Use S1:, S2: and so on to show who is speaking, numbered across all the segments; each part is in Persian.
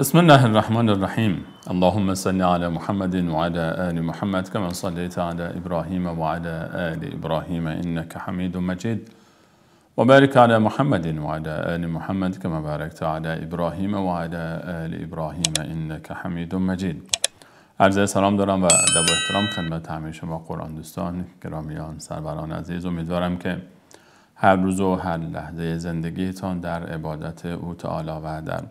S1: بسم الله الرحمن الرحیم. اللهم صل علی محمد وعلى آل محمد كما صليت على ابراهیم وعلى آل ابراهیم انك حمید مجید و بارک علی محمد وعلى آل محمد كما باركت على ابراهیم وعلى آل ابراهیم انك حمید مجید. عرض سلام دارم و ادب و احترام خدمت همه شما قرآن دوستان گرامیان سروران عزیز. امیدوارم که هر روز و هر لحظه زندگیتان در عبادت او تعالی و در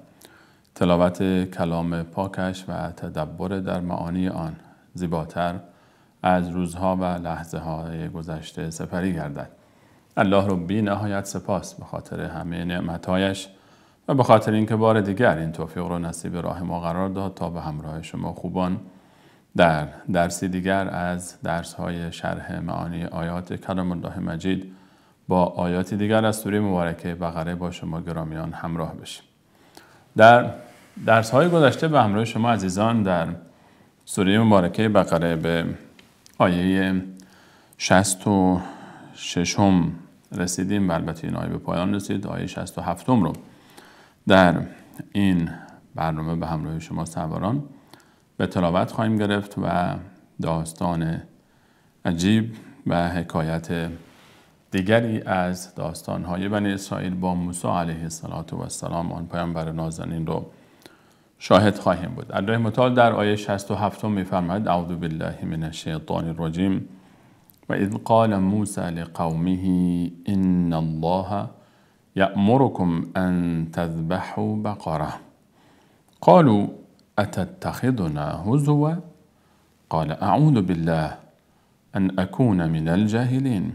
S1: تلاوت کلام پاکش و تدبر در معانی آن زیباتر از روزها و لحظه های گذشته سپری گردد. الله رو بی نهایت سپاس به خاطر همه نعمتهایش و به خاطر اینکه بار دیگر این توفیق رو نصیب راه ما قرار داد تا به همراه شما خوبان در درسی دیگر از درس‌های شرح معانی آیات کلام الله مجید با آیاتی دیگر از سوره مبارکه بقره با شما گرامیان همراه بشیم. در درس‌های گذشته به همراه شما عزیزان در سوره مبارکه بقره به آیه 66 رسیدیم و البته این آیه به پایان رسید. آیه 67 رو در این برنامه به همراه شما سروران به تلاوت خواهیم گرفت و داستان عجیب و حکایت دیگری از داستان‌های بنی اسرائیل با موسی علیه السلام آن پیامبر نازنین رو شاهد خواهیم بود. الله متعال در آیه 67 می‌فرماید اعوذ بالله من الشیطان الرجیم و اذ قال موسی لقومه ان الله یأمرکم ان تذبحوا بقره قالوا اتتخذنا هزوا قال اعوذ بالله ان اكون من الجاهلین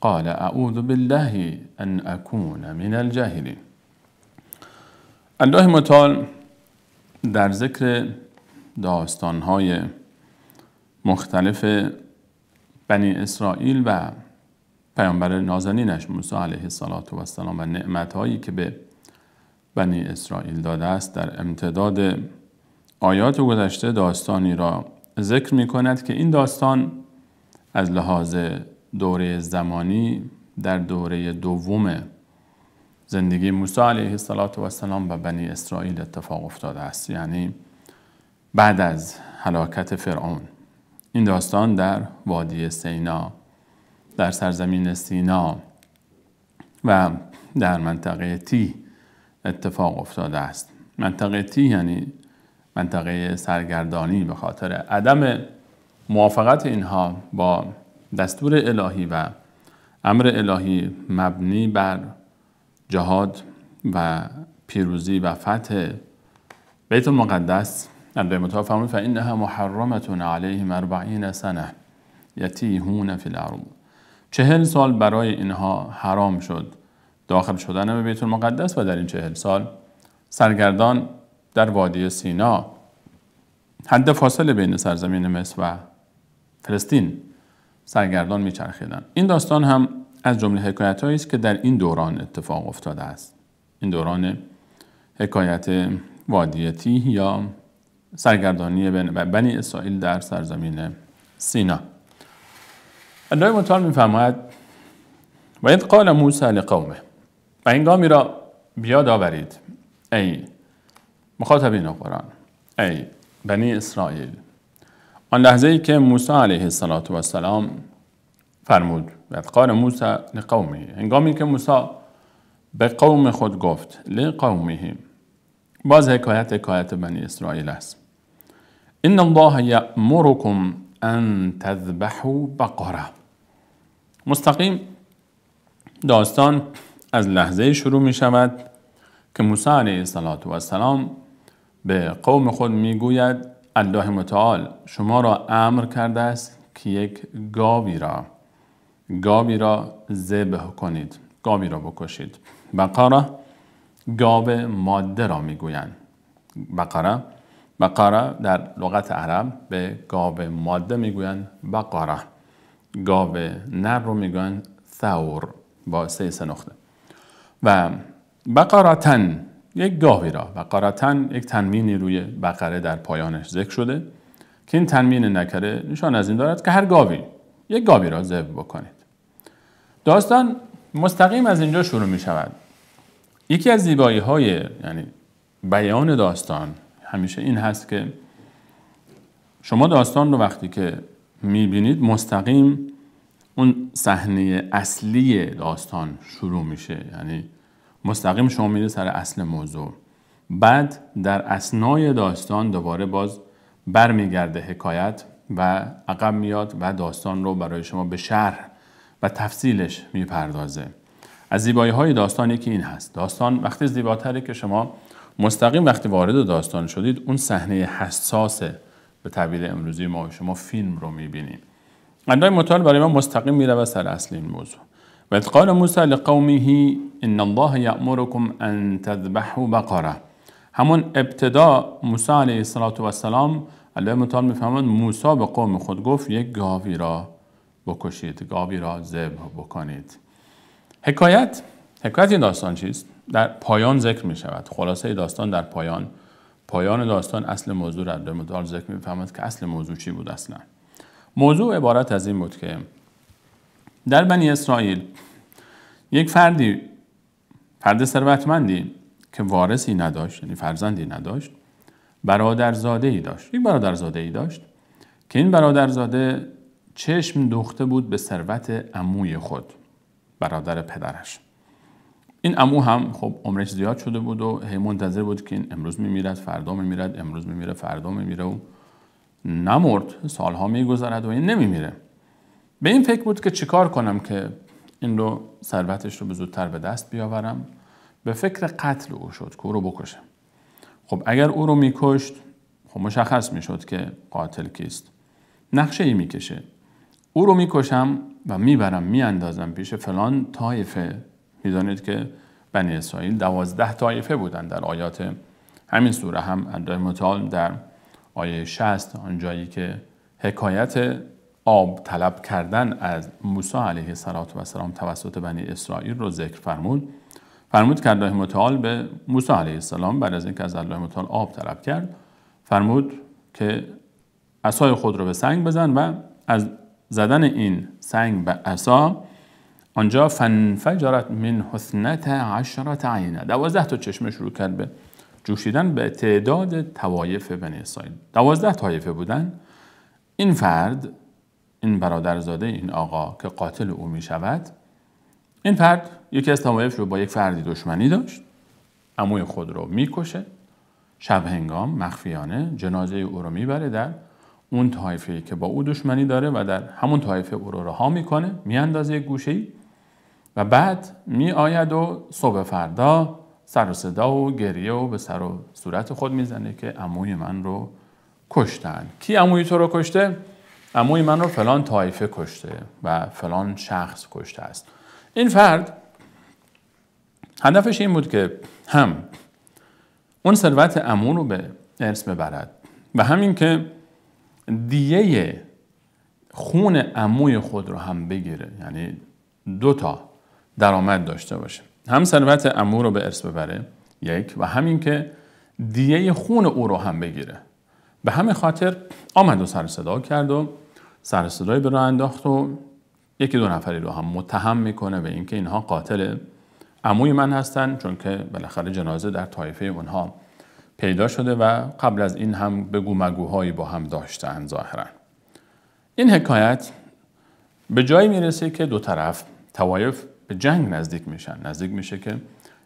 S1: قال اعوذ بالله ان اكون من الجاهلین. الله متعال در ذکر داستان‌های مختلف بنی اسرائیل و پیامبر نازنینش موسی علیه السلام و نعمت‌هایی که به بنی اسرائیل داده است در امتداد آیات گذشته داستانی را ذکر می‌کند که این داستان از لحاظ دوره زمانی در دوره دوم زندگی موسی علیه السلام و بنی اسرائیل اتفاق افتاده است، یعنی بعد از هلاکت فرعون. این داستان در وادی سینا، در سرزمین سینا و در منطقه تی اتفاق افتاده است. منطقه تی یعنی منطقه سرگردانی به خاطر عدم موافقت اینها با دستور الهی و امر الهی مبنی بر جهاد و پیروزی و فتح بیت المقدس. الله متعال فرمود فإنها محرمة علیهم 40 سنة یتیهون فی الارض. 40 سال برای اینها حرام شد داخل شدن به بیت المقدس و در این 40 سال سرگردان در وادی سینا، حد فاصله بین سرزمین مصر و فلسطین، سرگردان میچرخیدند. این داستان هم از جمله حکایت‌هایی است که در این دوران اتفاق افتاده است. این دوران حکایت وادی تیه یا سرگردانی بنی اسرائیل در سرزمین سینا. الله متعال می‌فرماید و اذ قال موسی لقومه، و هنگامی را بیاد آورید ای مخاطبین قرآن، ای بنی اسرائیل، آن لحظه‌ای که موسی علیه السلام فرمود و قال موسی لقومه، هنگامی که موسی به قوم خود گفت لقومه، باز حکایت بنی اسرائیل است. ان الله یأمرکم ان تذبحوا بقره. مستقیم داستان از لحظه شروع می شود که موسی علیه السلام به قوم خود می گوید الله متعال شما را امر کرده است که یک گاوی را ذبح کنید، گاوی را بکشید. بقره گاو ماده را میگویند. بقره در لغت عرب به گاو ماده میگویند بقره. گاو نر رو میگویند ثور با 3 نقطه. و بقرتن یک گاوی را، بقرتن یک تنوینی روی بقره در پایانش ذکر شده که این تنوین نکره نشان از این دارد که یک گاوی را ذبح بکنید. داستان مستقیم از اینجا شروع می شود. یکی از زیبایی های یعنی بیان داستان همیشه این هست که شما داستان رو وقتی که میبینید مستقیم اون صحنه اصلی داستان شروع میشه، یعنی مستقیم شما میره سر اصل موضوع، بعد در اثنای داستان دوباره باز برمیگرده حکایت و عقب میاد و داستان رو برای شما به شرح و تفصیلش میپردازه. از زیبایی های داستان یکی این هست، داستان وقتی زیباتره که شما مستقیم وقتی وارد داستان شدید اون صحنه حساس به تعبیر امروزی ما شما فیلم رو میبینید. الله متعال برای ما مستقیم میره سر اصل این موضوع. و اذ قال موسی لقومه ان الله یأمرکم ان تذبحوا بقره. همون ابتدا موسی علیه السلام الله متعال میفهمد موسی به قوم خود گفت یک گاوی را بکشید، گاوی را ذبح بکنید. حکایت این داستان چیست؟ در پایان ذکر می شود. خلاصه داستان در پایان داستان اصل موضوع را الله متعال ذکر میفهمد که اصل موضوع چی بود اصلا. موضوع عبارت از این بود که در بنی اسرائیل یک فرد ثروتمندی که وارثی نداشت، یعنی فرزندی نداشت، برادرزاده‌ای داشت. یک برادرزاده‌ای داشت که این برادرزاده چشم دوخته بود به ثروت عموی خود، برادر پدرش. این عمو هم خب عمرش زیاد شده بود و هی منتظر بود که این امروز میمیرد، فردا میمیرد، امروز میمیره، فردا میمیره و نمرد. سالها میگذرد و این نمیمیره. به این فکر بود که چیکار کنم که این رو ثروتش رو به زودتر به دست بیاورم. به فکر قتل او شد که او رو بکشه. خب اگر او رو میکشت خب مشخص میشد که قاتل کیست. نقشه ای میکشه، او رو میکشم و میبرم میاندازم پیش فلان طایفه. میدانید که بنی اسرائیل 12 طایفه بودند. در آیات همین سوره هم الله متعال در آیه 60 آنجایی که حکایت آب طلب کردن از موسی علیه السلام توسط بنی اسرائیل رو ذکر فرمود که الله متعال به موسی علیه السلام بعد از اینکه از الله متعال آب طلب کرد فرمود که عصای خود رو به سنگ بزن و از زدن این سنگ به عصا آنجا فانفجرت منه 12 عینه، 12 تا چشمه شروع کرد به جوشیدن به تعداد طوایف بنی اسرائیل. 12 طایفه بودن. این فرد، این برادرزاده این آقا که قاتل او می شود، این فرد یکی از طوایف رو با یک فردی دشمنی داشت، عموی خود رو میکشه، شب هنگام مخفیانه جنازه او رو میبره در اون طایفه‌ای که با او دشمنی داره و در همون طایفه او رو رها میکنه، میاندازه یک گوشه‌ای و بعد میآید و صبح فردا سر و صدا و گریه و به سر و صورت خود میزنه که عموی من رو کشتن. کی عموی تو رو کشته؟ عموی من رو فلان طایفه کشته و فلان شخص کشته است. این فرد هدفش این بود که هم اون ثروت عمو رو به ارث ببرد و همین که دیه خون عموی خود رو هم بگیره، یعنی 2 تا درآمد داشته باشه، هم ثروت عمو رو به ارث ببره یک و همین که دیه خون او رو هم بگیره. به همین خاطر آمد و سر صدا کرد و سر صدای به راه انداخت و 1-2 نفری رو هم متهم میکنه به اینکه اینها قاتل عموی من هستن، چون که بالاخره جنازه در طایفه اونها پیدا شده و قبل از این هم بگو مگوهایی با هم داشتن ظاهرا. این حکایت به جایی میرسه که 2 طرف طوایف به جنگ نزدیک میشه که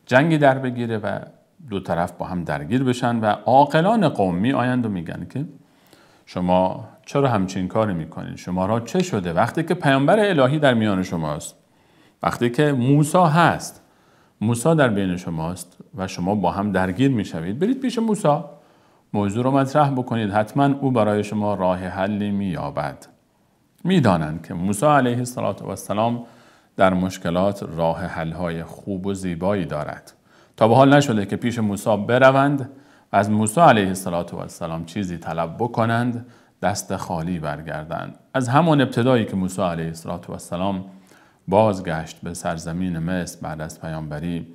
S1: جنگی در بگیره و 2 طرف با هم درگیر بشن و عاقلان قوم می آیند و میگن که شما چرا همچین کاری میکنید؟ شما را چه شده؟ وقتی که پیامبر الهی در میان شماست، وقتی که موسی هست، موسی در بین شماست و شما با هم درگیر میشوید، برید پیش موسی، موضوع رو مطرح بکنید، حتما او برای شما راه حلی مییابد. میدانند که موسی علیه السلام در مشکلات راه حل‌های خوب و زیبایی دارد. تا به حال نشده که پیش موسی بروند و از موسی علیه السلام چیزی طلب بکنند دست خالی برگردند. از همان ابتدایی که موسی علیه السلام بازگشت به سرزمین مصر بعد از پیامبری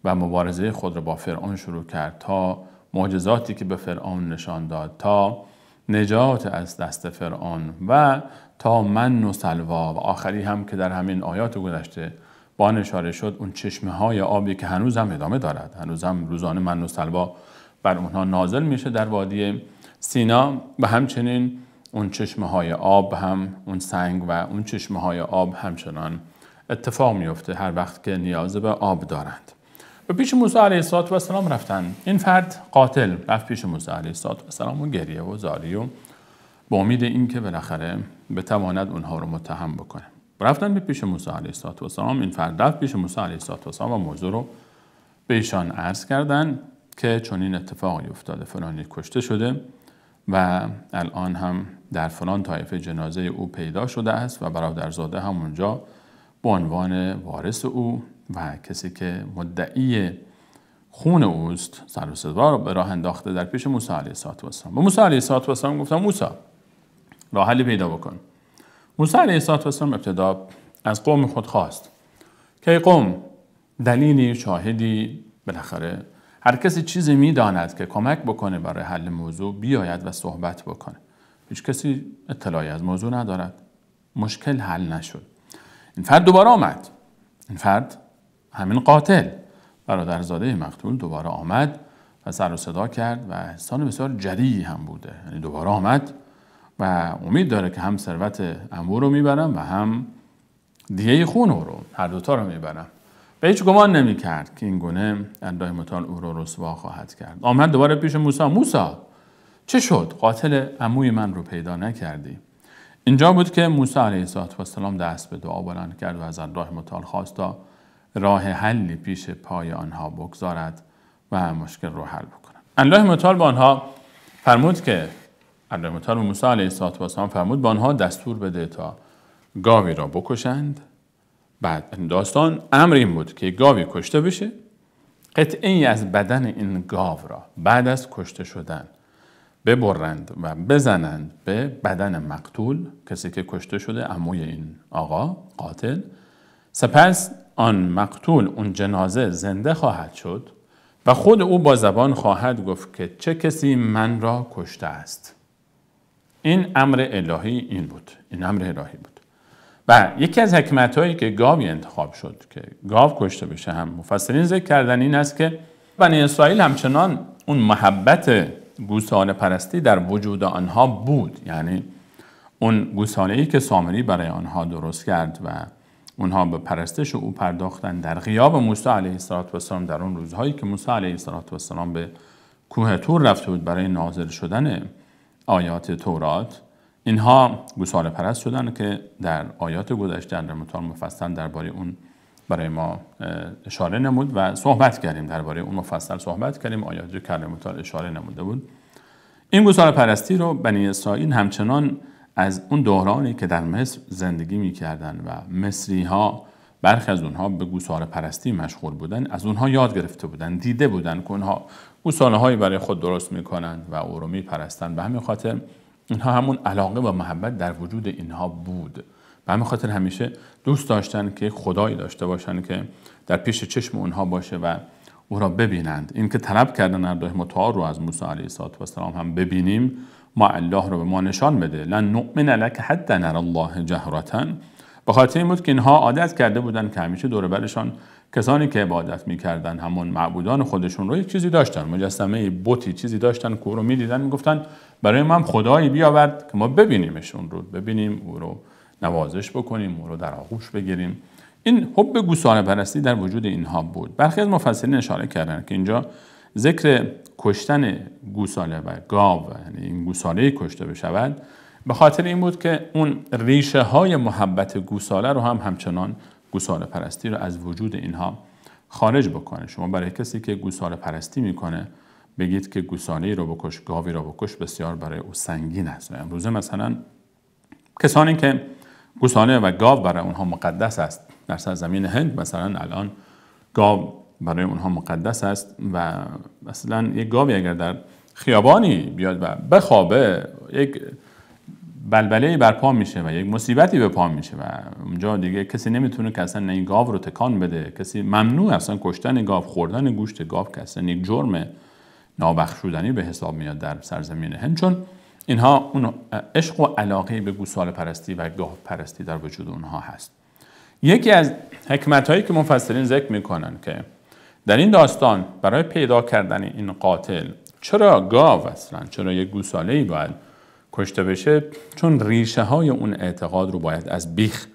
S1: و مبارزه خود را با فرعون شروع کرد تا معجزاتی که به فرعون نشان داد، تا نجات از دست فرعون و تا من و سلوا و آخری هم که در همین آیات گذشته با اشاره شد، اون چشمه های آبی که هنوز هم ادامه دارد، هنوز هم روزانه من و سلوا بر اونها نازل میشه در وادی سینا و همچنین اون چشمه های آب هم اون سنگ و اون چشمه های آب همچنان اتفاق میفته هر وقت که نیاز به آب دارند. و پیش موسی علیه السلام رفتن. این فرد قاتل رفت پیش موسی علیه السلام و گریه و زاری و با امید این که بالاخره بتواند اونها رو متهم بکنه. رفتن پیش موسی علیه السلام. این فرد رفت پیش موسی علیه السلام و موضوع رو به ایشان عرض کردن که چون این اتفاقی افتاده، فلانی کشته شده و الان هم در فلان طایفه جنازه او پیدا شده است و برادرزاده هم اونجا به عنوان وارث او و کسی که مدعی خون اوست سر و صدا رو به راه انداخته در پیش موسی علیه السلام. و موسی علیه السلام گفتم موسی راه حلی پیدا بکن. موسی علیه السلام ابتدا از قوم خود خواست که ای قوم، دلیلی، شاهدی، بالاخره هر کسی چیزی میداند که کمک بکنه برای حل موضوع بیاید و صحبت بکنه. هیچ کسی اطلاعی از موضوع ندارد. مشکل حل نشد. این فرد دوباره آمد. این فرد همین قاتل برادرزاده مقتول دوباره آمد و سر و صدا کرد و انسان بسیار جریحی هم بوده. یعنی دوباره آمد و امید داره که هم ثروت عمو رو میبرم و هم دیه خون رو، هر دوتا رو میبرم. و هیچ گمان نمی کرد که این گونه الله متعال او رو رسوا خواهد کرد. آمد دوباره پیش موسی. موسی چه شد؟ قاتل عموی من رو پیدا نکردی؟ اینجا بود که موسی علیه السلام دست به دعا بلند کرد و از الله متعال خواست تا راه حلی پیش پای آنها بگذارد و مشکل رو حل بکنند. الله متعال به آنها فرمود که الله متعال به موسی علیه السلام فرمود به آنها دستور بده تا گاوی را بکشند. بعد داستان امر این بود که گاوی کشته بشه، قطعی از بدن این گاو را بعد از کشته شدن ببرند و بزنند به بدن مقتول، کسی که کشته شده عموی این آقا قاتل. سپس آن مقتول، اون جنازه زنده خواهد شد و خود او با زبان خواهد گفت که چه کسی من را کشته است. این امر الهی این بود. این امر الهی بود. و یکی از حکمت‌هایی که گاوی انتخاب شد که گاو کشته بشه هم مفسرین ذکر کردن این است که بنی اسرائیل همچنان اون محبت گوساله پرستی در وجود آنها بود. یعنی اون گوساله‌ای که سامری برای آنها درست کرد و اونها به پرستش او پرداختن در غیاب موسی علیه السلام در اون روزهایی که موسی علیه السلام به کوه طور رفته بود برای نازل شدن آیات تورات، اینها گوساله پرست شدن که در آیات گذشته الله متعال مفصل درباره اون برای ما اشاره نمود و صحبت کردیم. درباره اون مفصل صحبت کردیم. آیاتی که الله متعال اشاره نموده بود. این گوساله پرستی رو بنی اسرائیل همچنان از اون دورانی که در مصر زندگی می‌کردن و مصری ها برخی از اونها به گوساله پرستی مشغول بودن، از اونها یاد گرفته بودن، دیده بودن که اونها گوساله هایی برای خود درست میکنند و او رو میپرستند. به همین خاطر اینها همون علاقه و محبت در وجود اینها بود. به همین خاطر همیشه دوست داشتن که خدایی داشته باشن که در پیش چشم اونها باشه و او را ببینند. این که طلب کردن الله متعال رو از موسی علیه السلام هم ببینیم، ما الله رو به ما نشان بده. لن نؤمن لک حتی نری الله جهرة. به خاطر این بود که اینها عادت کرده بودن که همیشه دور برشان کسانی که عبادت میکردن، همون معبودان خودشون رو یک چیزی داشتن، مجسمه بتی چیزی داشتن که او رو میدیدن میگفتن برای ما هم خدایی بیاورد که ما ببینیمش، اون رو ببینیم، او رو نوازش بکنیم، او رو در آغوش بگیریم. این حب گوساله پرستی در وجود اینها بود. برخی از مفسرین اشاره کردن که اینجا ذکر کشتن گوساله و گاو، یعنی این گوساله کشته بشود، به خاطر این بود که اون ریشه های محبت گوساله رو هم همچنان گوساله پرستی رو از وجود اینها خارج بکنه. شما برای کسی که گوساله پرستی میکنه بگید که گوساله رو بکش، گاوی رو بکش، بسیار برای او سنگین است. و امروزه مثلا کسانی که گوساله و گاو برای اونها مقدس است، در سرزمین هند مثلا الان گاو برای اونها مقدس است و مثلا یک گاوی اگر در خیابانی بیاد و بخوابه، یک بلبله‌ای برپا میشه و یک مصیبتی به پا میشه و اونجا دیگه کسی نمیتونه که اصلا این گاو رو تکان بده. کسی ممنوع اصلا کشتن گاو، خوردن گوشت گاو که اصلا یک جرم نابخشودنی به حساب میاد در سرزمین هند، چون اینها اون عشق و علاقه به گوساله پرستی و گاو پرستی در وجود اونها هست. یکی از حکمت‌هایی که مفسرین ذکر میکنن که در این داستان برای پیدا کردن این قاتل، چرا گاو اصلا؟ چرا یک گوساله‌ای باید کشته بشه؟ چون ریشه های اون اعتقاد رو باید از بیخ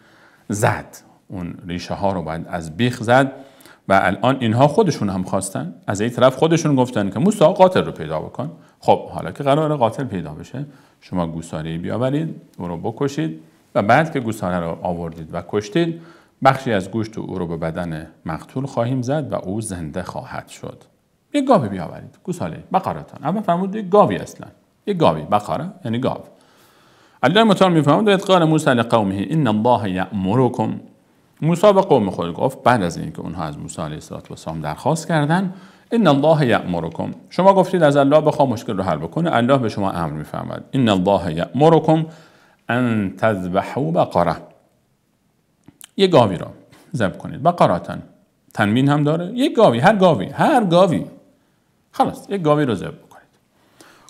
S1: زد. اون ریشه ها رو باید از بیخ زد و الان اینها خودشون هم خواستن. از این طرف خودشون گفتن که موسی قاتل رو پیدا بکن. خب حالا که قراره قاتل پیدا بشه، شما گوساله‌ای بیاورید، او رو بکشید و بعد که گوساله رو آوردید و کشتید، بخشی از گوشت او رو به بدن مقتول خواهیم زد و او زنده خواهد شد. یک گاوی بیاورید، گوساله، بقرتان. اول فرمود یک گاوی اصلا. یک گاوی، بقره یعنی گاو. الله متعال میفهمد اذ قال موسی لقومه ان الله یأمرکم. موسی به قوم خود گفت بعد از اینکه اونها از موسی علیه السلام درخواست کردن، ان الله یأمرکم، شما گفتید از الله بخواه مشکل رو حل بکنه، الله به شما امر میفرماید. ان الله یأمرکم ان تذبحوا بقره، یک گاوی را ذبح کنید. بقراتن تنوین هم داره، یک گاوی، هر گاوی خلاص یک گاوی رو ذبح کنید.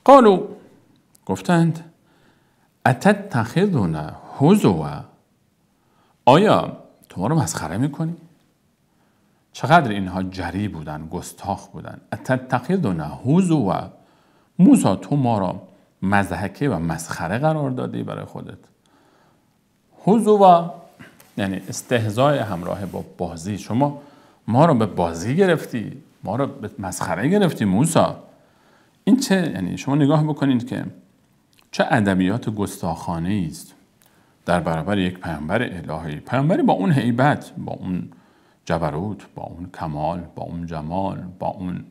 S1: قالوا، گفتند اتتخذنا هزوا، آیا تو ما رو مسخره میکنی؟ چقدر اینها جری بودن، گستاخ بودن. اتتخذنا هزوا، موسی تو ما را مضحکه و مسخره قرار دادی برای خودت. هزوا یعنی استهزاء همراه با بازی. شما ما رو به بازی گرفتی، ما رو به مسخره گرفتی موسی. این چه؟ یعنی شما نگاه بکنید که چه ادبیات گستاخانه است در برابر یک پیامبر الهی، پیامبری با اون هیبت، با اون جبروت، با اون کمال، با اون جمال، با اون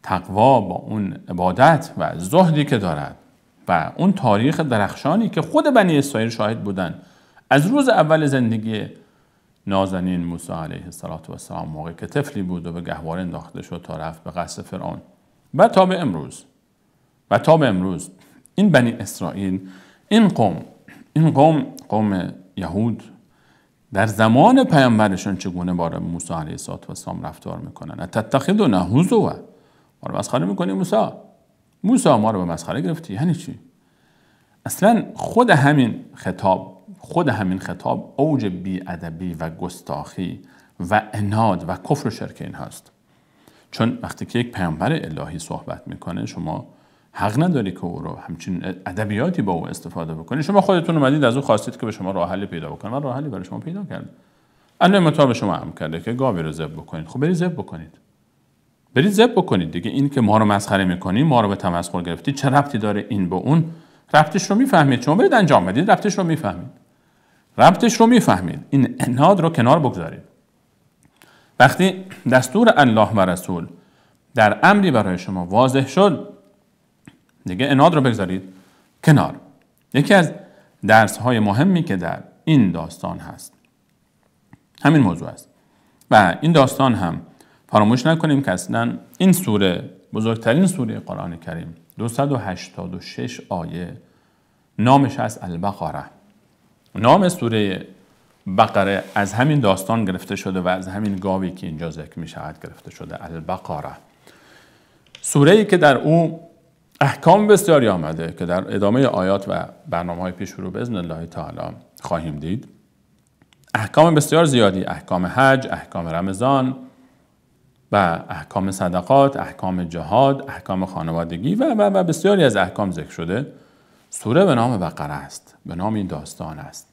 S1: تقوا، با اون عبادت و زهدی که دارد و اون تاریخ درخشانی که خود بنی اسرائیل شاهد بودن از روز اول زندگی نازنین موسی علیه السلام، موقع که طفلی بود و به گهواره انداخته شد تا رفت به قصر فرعون و تا به امروز این بنی اسرائیل، این قوم یهود در زمان پیامبرشون چگونه با موسی علیه السلام رفتار میکنن. اتتخذنا هزوا، ما رو مسخره میکنی موسی ما رو به مسخره گرفتی. یعنی چی؟ اصلا خود همین خطاب اوج بی‌ادبی و گستاخی و عناد و کفر و شرک این هست. چون وقتی که یک پیامبر الهی صحبت میکنه، شما حق نداری که او رو همچین ادبیاتی با او استفاده بکنید. شما خودتون اومدید از او خواستید که به شما راه حل پیدا بکنه و راه حلی برای شما پیدا کرد. الله متعال به شما امر کرده که گاوی رو ذبح بکنید. خب برید ذبح بکنید دیگه. این که ما رو مسخره میکنی، ما رو به تمسخر گرفتی، چه ربطی داره این به اون؟ ربطش رو میفهمید. شما برید انجام بدید، ربطش رو میفهمید. این عناد رو کنار بگذارید. وقتی دستور الله و رسول در امری برای شما واضح شد، دیگه عناد رو بگذارید کنار. یکی از درس‌های مهمی که در این داستان هست همین موضوع است و این داستان هم فراموش نکنیم که اصلا این سوره، بزرگترین سوره قرآن کریم، 286 آیه، نامش از البقره. نام سوره بقره از همین داستان گرفته شده و از همین گاوی که اینجا ذکر می شود گرفته شده، البقره. سوره‌ای که در او احکام بسیاری آمده که در ادامه آیات و برنامه‌های پیش رو باذن الله تعالی خواهیم دید. احکام بسیار زیادی، احکام حج، احکام رمضان و احکام صدقات، احکام جهاد، احکام خانوادگی و بسیاری از احکام ذکر شده. سوره به نام بقره است، به نام این داستان است.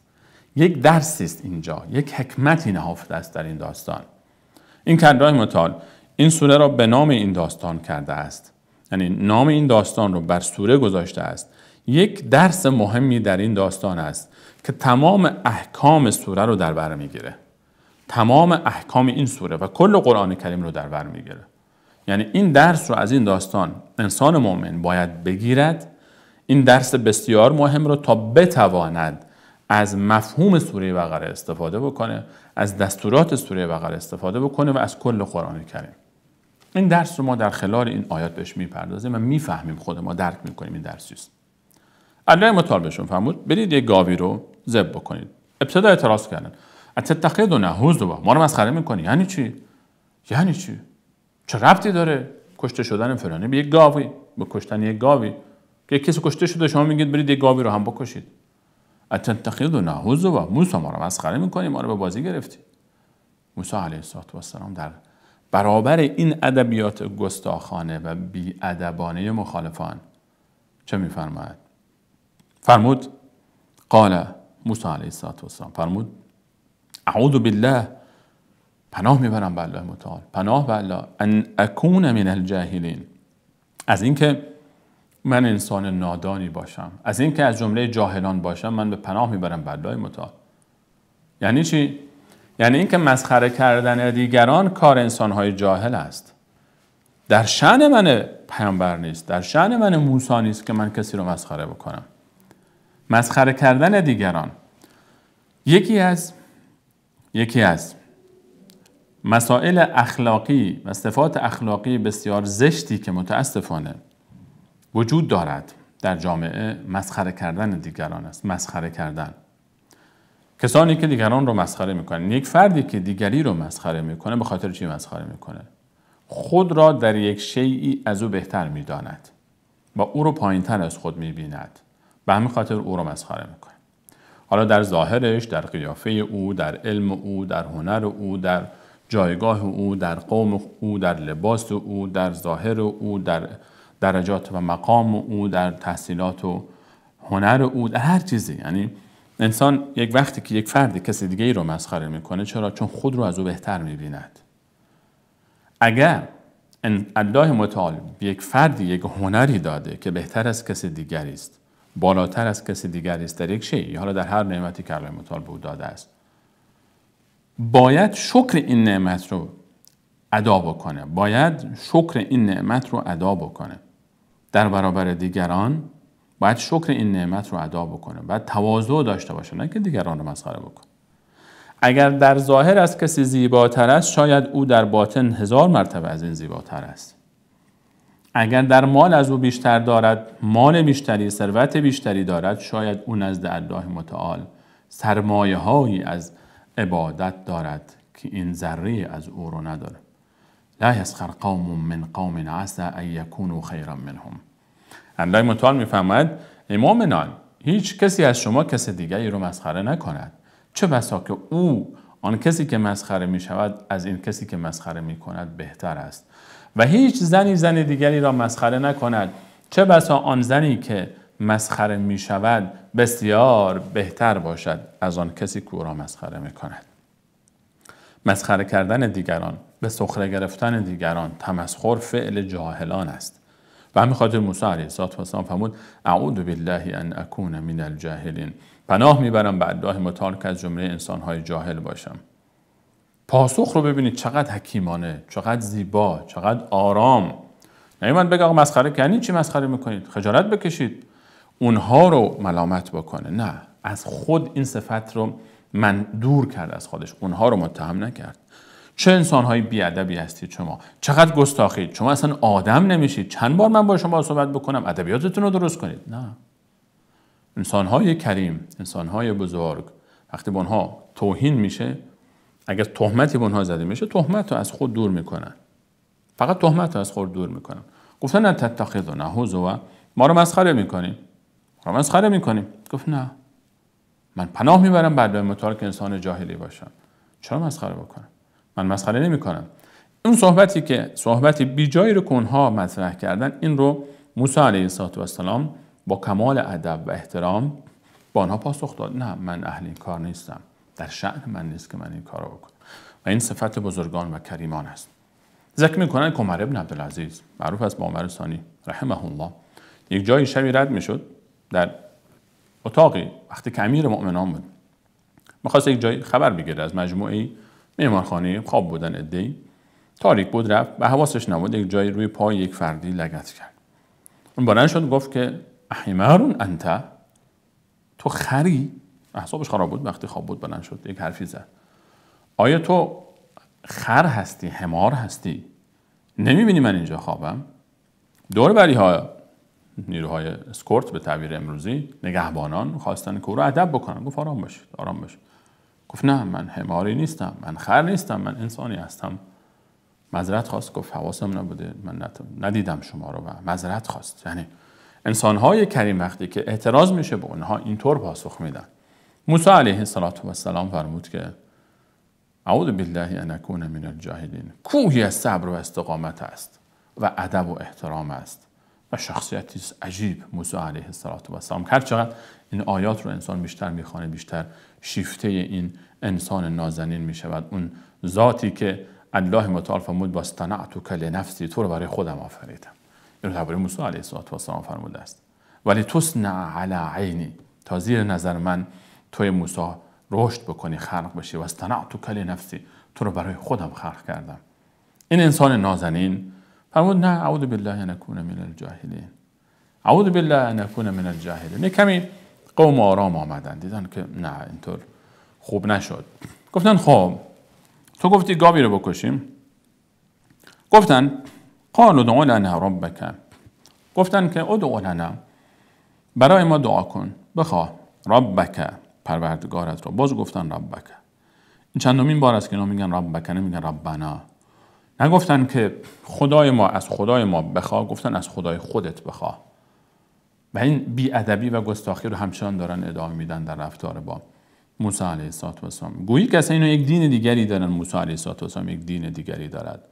S1: یک درسی است اینجا، یک حکمتی نهفته است در این داستان. این که الله متعال این سوره را به نام این داستان کرده است، یعنی نام این داستان رو بر سوره گذاشته است. یک درس مهمی در این داستان است که تمام احکام سوره رو در بر میگیره. تمام احکام این سوره و کل قرآن کریم رو در بر میگیره. یعنی این درس رو از این داستان انسان مؤمن باید بگیرد، این درس بسیار مهم رو، تا بتواند از مفهوم سوره بقره استفاده بکنه، از دستورات سوره بقره استفاده بکنه و از کل قرآن کریم. این درس رو ما در خلال این آیات بهش میپردازیم و میفهمیم، خود ما درک میکنیم این درس چیست. الله متعال بهشون فرمود برید یک گاوی رو ذبح بکنید. ابتدا اعتراض کردن، اتتخذنا هزوا، ما رو مسخره میکنی؟ یعنی چی؟ چه ربطی داره کشته شدن فلانی به یک گاوی، به کشتن یک گاوی؟ که کسی کشته شده شما میگید برید یک گاوی رو هم بکشید. اتتخذنا هزوا، موسی ما رو مسخره میکنی، ما رو به بازی گرفتی. موسی علیه السلام در برابر این ادبیات گستاخانه و بی‌ادبانه مخالفان چه می‌فرماید؟ فرمود قال موسی علیه السلام فرمود اعوذ بالله، پناه میبرم به الله متعال، پناه به الله، ان اکون من الجاهلین، از اینکه من انسان نادانی باشم، از اینکه از جمله جاهلان باشم، من به پناه میبرم به الله متعال. یعنی چی؟ یعنی اینکه مسخره کردن دیگران کار انسانهای جاهل است. در شأن من پیامبر نیست، در شأن من موسی نیست که من کسی رو مسخره بکنم. مسخره کردن دیگران یکی از مسائل اخلاقی و صفات اخلاقی بسیار زشتی که متاسفانه وجود دارد در جامعه مسخره کردن دیگران است. مسخره کردن، کسانی که دیگران رو مسخره میکنن. یک فردی که دیگری رو مسخره میکنه به خاطر چی مسخره میکنه؟ خود را در یک شیئی از او بهتر میداند و او رو پایینتر از خود میبیند، به همین خاطر او رو مسخره میکنه. حالا در ظاهرش، در قیافه او، در علم او، در هنر او، در جایگاه او، در قوم او، در لباس او، در ظاهر او، در درجات و مقام او، در تحصیلات و هنر او، در هر چیزی. یعنی انسان یک وقتی که یک فردی کسی دیگه ای رو مسخره میکنه، چرا؟ چون خود رو از او بهتر میبیند. اگر الله متعال یک فردی یک هنری داده که بهتر از کسی دیگری است، بالاتر از کسی دیگری است در یک شیء، حالا در هر نعمتی که الله متعال به او داده است، باید شکر این نعمت رو ادا بکنه. باید شکر این نعمت رو ادا بکنه. در برابر دیگران باید شکر این نعمت رو ادا بکنه. باید تواضع داشته باشه، نه که دیگران رو مسخره بکنه. اگر در ظاهر از کسی زیباتر است، شاید او در باطن 1000 مرتبه از این زیباتر است. اگر در مال از او بیشتر دارد، مال بیشتری، ثروت بیشتری دارد، شاید او نزد الله متعال سرمایه هایی از عبادت دارد که این ذره از او رو نداره. لا یسخر قوم من قوم عسى ان یکونوا خیرا منهم. الله متعال میفرماید ای مؤمنان، هیچ کسی از شما کسی دیگری رو مسخره نکند، چه بسا که او، آن کسی که مسخره می شود، از این کسی که مسخره می کند بهتر است. و هیچ زنی زن دیگری را مسخره نکند، چه بسا آن زنی که مسخره می شود بسیار بهتر باشد از آن کسی که او را مسخره می کند. مسخره کردن دیگران، به سخره گرفتن دیگران، تمسخر فعل جاهلان است. و همین خاطر موسی علیه السلام فرمود اعوذ بالله ان اکون من الجاهلین، پناه میبرم به الله متعال که از جمله انسانهای جاهل باشم. پاسخ رو ببینید چقدر حکیمانه، چقدر زیبا، چقدر آرام. نه من بگم مسخره کنید، چی مسخره میکنید؟ خجالت بکشید، اونها رو ملامت بکنه. نه، از خود این صفت رو من دور کرد از خودش، اونها رو متهم نکرد. چه انسانهای بیادبی هستید شما، چقدر گستاخید، شما اصلا آدم نمیشید، چند بار من با شما صحبت بکنم ادبیاتتون رو درست کنید. نه، انسانهای کریم، انسانهای بزرگ، وقتی به اونها توهین میشه، اگر تهمتی به اونها زده میشه، تهمت رو از خود دور میکنن. فقط تهمت رو از خود دور میکنن. گفتن نه تتخذونا هزوا، ما رو مسخره میکنیم، ما رو مسخره میکنیم. گفت نه، من پناه میبرم به الله متعال که انسان جاهلی باشم. چرا مسخره بکنم؟ من مسخره نمیکنم. اون صحبتی بی جایی رو که اونها مطرح کردن، این رو موسی علیه السلام با کمال ادب و احترام با آنها پاسخ داد. نه، من اهل این کار نیستم، در شأن من نیست که من این کار رو بکنم. و این صفت بزرگان و کریمان است. ذکر میکنن که عمر ابن عبدالعزیز، معروف است با عمر ثانی رحمه الله، یک جایی شبی رد میشد در اتاقی، وقتی که امیر مؤمنان بود، میخواست یک جایی خبر بگیره از مجموعه مهمانخانه، خواب بودن عده‌ای، تاریک بود، رفت و حواسش نبود، یک جایی روی پای یک فردی لگد کرد. اون بلند شد گفت که احمر انت، تو خری؟ اعصابش خراب بود، وقتی خواب بود بلند شد یک حرفی زد. آیا تو خر هستی، حمار هستی؟ نمیبینی من اینجا خوابم؟ دور بری ها نیروهای اسکورت به تعبیر امروزی، نگهبانان خواستن که او رو ادب بکنن. گفت آرام باشید، آرام باشید. گفت نه، من حماری نیستم، من خر نیستم، من انسانی هستم. معذرت خواست، گفت حواسم نبوده، من ندیدم شما رو، و معذرت خواست. یعنی انسان‌های کریم وقتی که اعتراض میشه به اونها اینطور پاسخ میدن. موسی علیه السلام فرمود که اعوذ بالله ان اکون من الجاهلین. کوهی از صبر و استقامت است و ادب و احترام است و شخصیتی عجیب موسی علیه السلام. هر چقدر این آیات رو انسان بیشتر میخوانه بیشتر شیفته این انسان نازنین میشود. اون ذاتی که الله متعال فرمود واصطنعتک لنفسی، تو رو برای خودم آفریدم. این رو درباره موسی علیه السلام فرموده است. ولی تصنع علی عینی، تا زیر نظر من توی موسی رشد بکنی، خلق بشی. واصطنعتک لنفسی، تو رو برای خودم خلق کردم. این انسان نازنین فرمود نه اعوذ بالله ان اکون من الجاهلین، اعوذ بالله ان اکون من الجاهلین. کمی قوم آرام آمدن، دیدن که نه اینطور خوب نشد. گفتن خب تو گفتی گاوی رو بکشیم. گفتن قالوا ادع لنا ربک، گفتن که ادع لنا، برای ما دعا کن، بخواه، ربک، پروردگارت رو. باز گفتن ربک. این چندمین بار است که اینا میگن ربک، نمیگن ربنا. نگفتن که خدای ما، از خدای ما بخواه، گفتن از خدای خودت بخواه. و این بی‌ادبی و گستاخی رو همچنان دارن ادامه میدن در رفتار با موسی علیه السلام. گویی که اصلا اینا یک دین دیگری دارن، موسی علیه السلام یک دین دیگری دارد.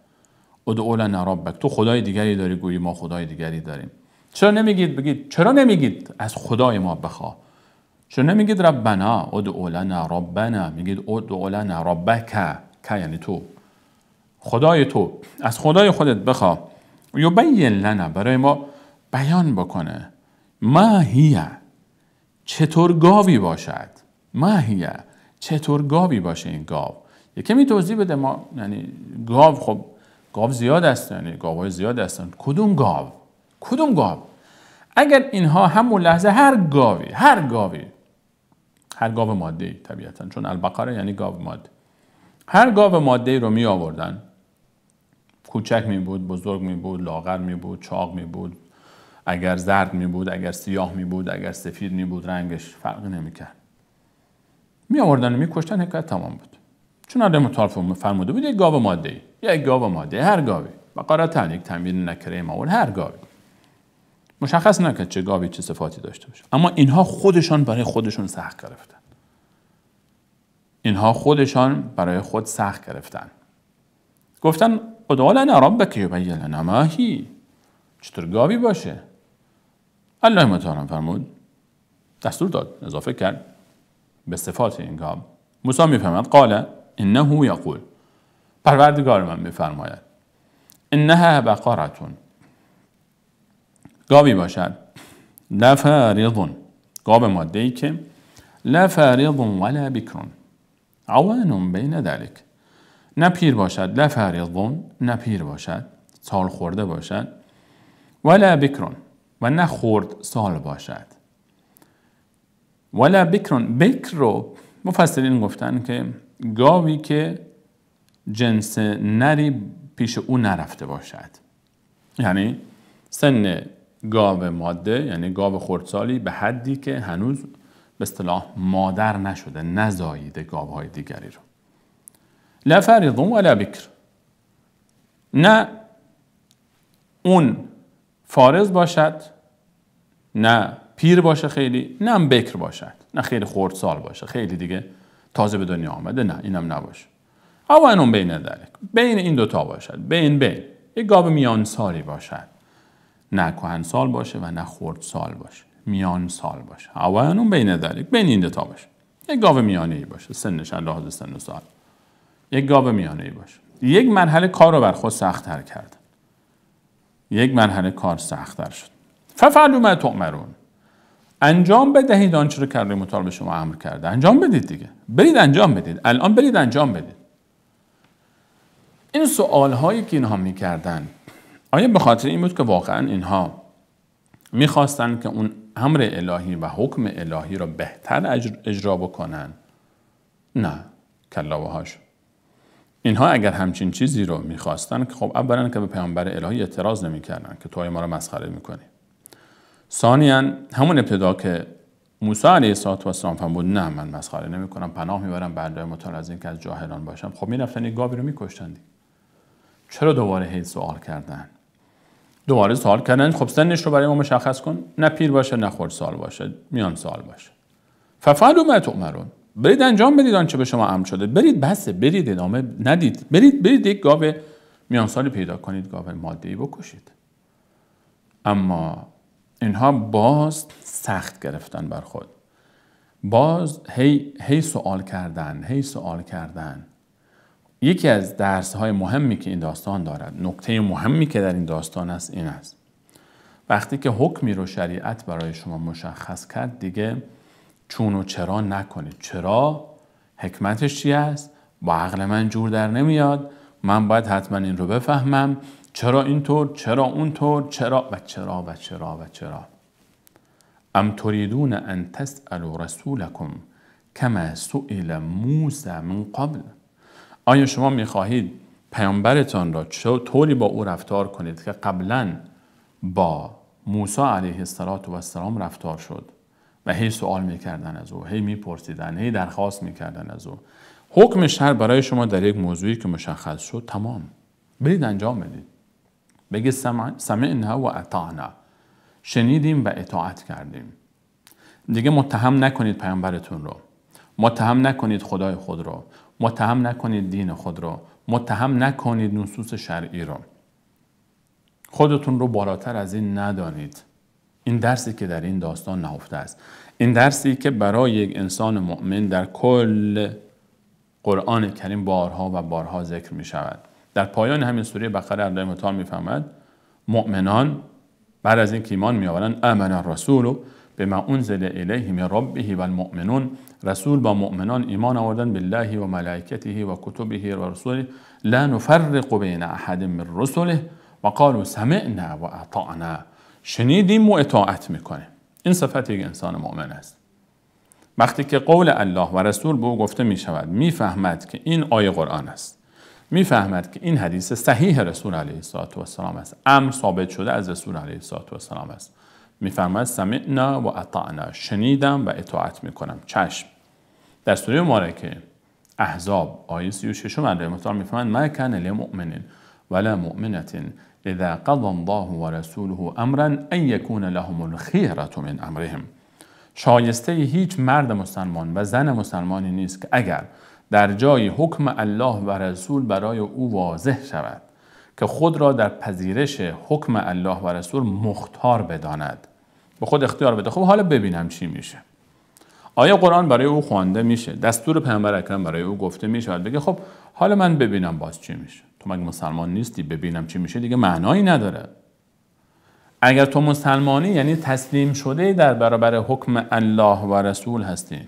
S1: ادع لنا ربک، تو خدای دیگری داری، گویی ما خدای دیگری داریم. چرا نمیگید بگید، چرا نمیگید از خدای ما بخواه؟ چرا نمیگید ربنا، ادع لنا ربنا، میگید ادع لنا ربک، که یعنی تو، خدای تو، از خدای خودت بخواه. یبین لنا، برای ما بیان بکنه. ما هیه، چطور گاوی باشد. ما هیه، چطور گاوی باشه این گاو. یکمی توضیح بده. ما یعنی گاو، خب گاو زیاد است، یعنی گاوهای زیاد هستن. کدوم گاو؟ کدوم گاو؟ اگر اینها همون لحظه هر گاو ماده‌ای طبیعتاً، چون البقره یعنی گاو ماده، هر گاو ماده‌ای رو می آوردن، کوچک می بود، بزرگ می بود، لاغر می بود، چاق می بود، اگر زرد می بود، اگر سیاه می بود، اگر سفید می بود، رنگش فرقی نمی‌کرد. می آوردن و می کشتن، حکایت تمام بود. چون الله متعال فرموده بود یک گاو ماده‌ای، یک گاو ماده، هر گاوی، بقره یک تنوین نکره معول، هر گاوی. مشخص نکرد چه گاوی چه صفاتی داشته باشه. اما اینها خودشان برای خودشون سخت گرفتن. اینها خودشان برای خود سخت گرفتن. گفتن ادع لنا ربک یبین لنا ما هی، چطور گاوی باشه. الله متعال فرمود، دستور داد، اضافه کرد به صفات این گاو. موسی میفهمد قال انه یقول، پروردگار من میفرماید انها بقره، گاوی باشد، لا فارض، گاو ماده‌ای که لا فارض ولا بکر عوان بین ذلک، نه پیر باشد، لا فارض، نه پیر باشد، سال خورده باشد، ولا بکر، و نه خرد سال باشد. ولا بکر رو مفسرین گفتن که گاوی که جنس نری پیش او نرفته باشد. یعنی سن گاو ماده، یعنی گاو خردسالی، به حدی که هنوز به اصطلاح مادر نشده، نزاییده گاوهای دیگری رو. لا فارض ولا بکر، نه اون فارض باشد، نه پیر باشه خیلی، نه هم بکر باشد، نه خیلی خردسال باشه، خیلی دیگه تازه به دنیا آمده، نه اینم نباشه. اوانون بین ذلک، بین این دوتا باشد، بین یک گاو میان سالی باشد، نه کهنسال باشه و نه خردسال باشه، میان سال باشه. اوانون بین ذلک، بین این دوتا باشه. یک گاو میانه‌ای باشه، سنش لحاظ سن و سال، یک گاو میانه‌ای باشه. یک مرحله کار رو بر خود سخت‌تر کرد. یک مرحله کار سخت‌تر شد. ففعلوا ما تؤمرون، انجام بدهید آنچه رو که الله متعال به شما امر کرده. انجام بدید دیگه، برید انجام بدید، الان برید انجام بدید. این سوال هایی که اینها میکردن، آیا به خاطر این بود که واقعا اینها میخواستن که اون امر الهی و حکم الهی رو بهتر اجرا بکنن؟ نه، کلا و حاشا. اینها اگر همچین چیزی رو میخواستن که خب اولا که به پیامبر الهی اعتراض نمیکردن که توی ما رو مسخره میکنی. ثانیاً همون ابتدا که موسی علیه السلام فرمود نه من مسخره نمیکنم، پناه میبرم به الله متعال از این که از جاهلان باشم، خب میرفتن یک گاوی رو میکشتن. چرا دوباره هی سوال کردن؟ دوباره سوال کردن خب سنش رو برای ما مشخص کن، نه پیر باشه نه خردسال باشه، میان سال باشه. ففعلوا ما تؤمرون، برید انجام بدید آنچه به شما امر شده. برید بسه، برید ادامه ندید. برید یک گاو میان سالی پیدا کنید، گاو ماده‌ای بکشید. اما اینها باز سخت گرفتن بر خود. باز هی سوال کردن. یکی از درس‌های مهمی که این داستان دارد، نکته مهمی که در این داستان است این است: وقتی که حکمی رو شریعت برای شما مشخص کرد، دیگه چون و چرا نکنید. چرا؟ حکمتش چی است؟ با عقل من جور در نمیاد، من باید حتما این رو بفهمم، چرا اینطور، چرا اونطور، چرا. ام تريدون ان تسألوا رسولكم كما سئل موسی من قبل. آیا شما میخواهید پیامبرتان را طوری با او رفتار کنید که قبلا با موسی علیه السلام رفتار شد و هی سوال میکردن از او، هی میپرسیدن، هی درخواست میکردن از او. حکم شرع برای شما در یک موضوعی که مشخص شد تمام، برید انجام بدید. بگید سمعنا و اطعنا، شنیدیم و اطاعت کردیم. دیگه متهم نکنید پیامبرتون رو، متهم نکنید خدای خود رو، متهم نکنید دین خود رو، متهم نکنید نصوص شرعی رو. خودتون رو بالاتر از این ندانید. این درسی که در این داستان نهفته است، این درسی که برای یک انسان مؤمن در کل قرآن کریم بارها و بارها ذکر می شود. در پایان همین سوره بقره الله متعال می فرماید مؤمنان بعد از این که ایمان می آورند آمن الرسول بما انزل الیه من ربه والمؤمنون، رسول با مؤمنان ایمان آوردن بالله و ملائکته و کتبه و رسوله لا نفرق بین احد من رسله و قالوا سمعنا و اطعنا، شنیدیم و اطاعت میکنیم. این صفت یک انسان مؤمن است. وقتی که قول الله و رسول به او گفته می شود، میفهمد که این آیه قرآن است، میفهمد که این حدیث صحیح رسول علیه السلام است، امر ثابت شده از رسول علیه السلام است، میفرماید سمعنا و اطعنا، شنیدم و اطاعت میکنم. چشم. در سوره مبارکه احزاب آیه 36 الله متعال میفرماید ما کان لمؤمن ولا مؤمنة اذا قضى الله ورسوله امرا ان یکون لهم الخیرة من امرهم. شایسته هیچ مرد مسلمان و زن مسلمانی نیست که اگر در جای حکم الله و رسول برای او واضح شود که خود را در پذیرش حکم الله و رسول مختار بداند، به خود اختیار بده. خب حالا ببینم چی میشه. آیه قرآن برای او خوانده میشه، دستور پیامبر اکرم برای او گفته میشه، بگه خب حالا من ببینم باز چی میشه. تو مگه مسلمان نیستی؟ ببینم چی میشه دیگه معنایی نداره. اگر تو مسلمانی یعنی تسلیم شده در برابر حکم الله و رسول هستی،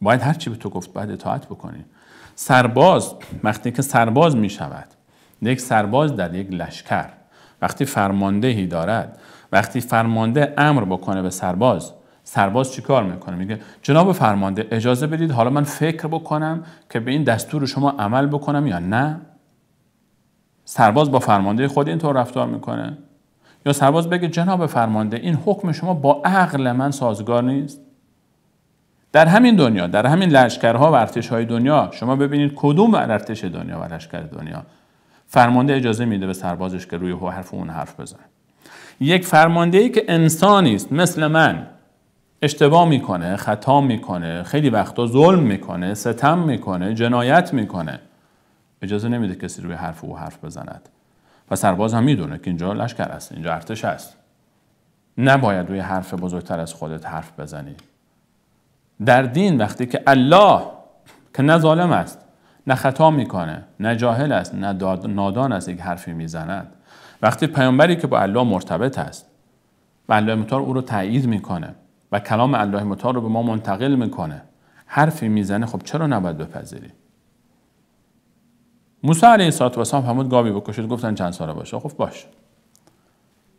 S1: باید هر چی به تو گفت باید اطاعت بکنی. سرباز وقتی که سرباز می شود، یک سرباز در یک لشکر وقتی فرماندهی دارد، وقتی فرمانده امر بکنه به سرباز چی کار میکنه؟ میگه جناب فرمانده اجازه بدید حالا من فکر بکنم که به این دستور شما عمل بکنم یا نه. سرباز با فرمانده خود اینطور رفتار میکنه؟ یا سرباز بگه جناب فرمانده این حکم شما با عقل من سازگار نیست؟ در همین دنیا، در همین لشکرها و ارتش‌های دنیا شما ببینید کدوم ارتش دنیا و لشکر دنیا فرمانده اجازه میده به سربازش که روی حرف اون حرف بزنه؟ یک فرماندهی که انسانی است مثل من، اشتباه میکنه، خطا میکنه، خیلی وقتا ظلم میکنه، ستم میکنه، جنایت میکنه، اجازه نمیده کسی روی حرف او حرف بزند. و سرباز هم میدونه که اینجا لشکر است، اینجا ارتش است، نباید روی حرف بزرگتر از خودت حرف بزنی. در دین وقتی که الله که نه ظالم است، نه خطا میکنه، نه جاهل است، نه نادان است، یک حرفی میزند، وقتی پیامبری که با الله مرتبط است و الله متعال او رو تایید میکنه و کلام الله متعال رو به ما منتقل میکنه حرفی میزنه، خب چرا نباید بپذیری؟ موسی علیه السلام فرمود گاوی بکشید، گفتن چند ساله باشه؟ خب باشه،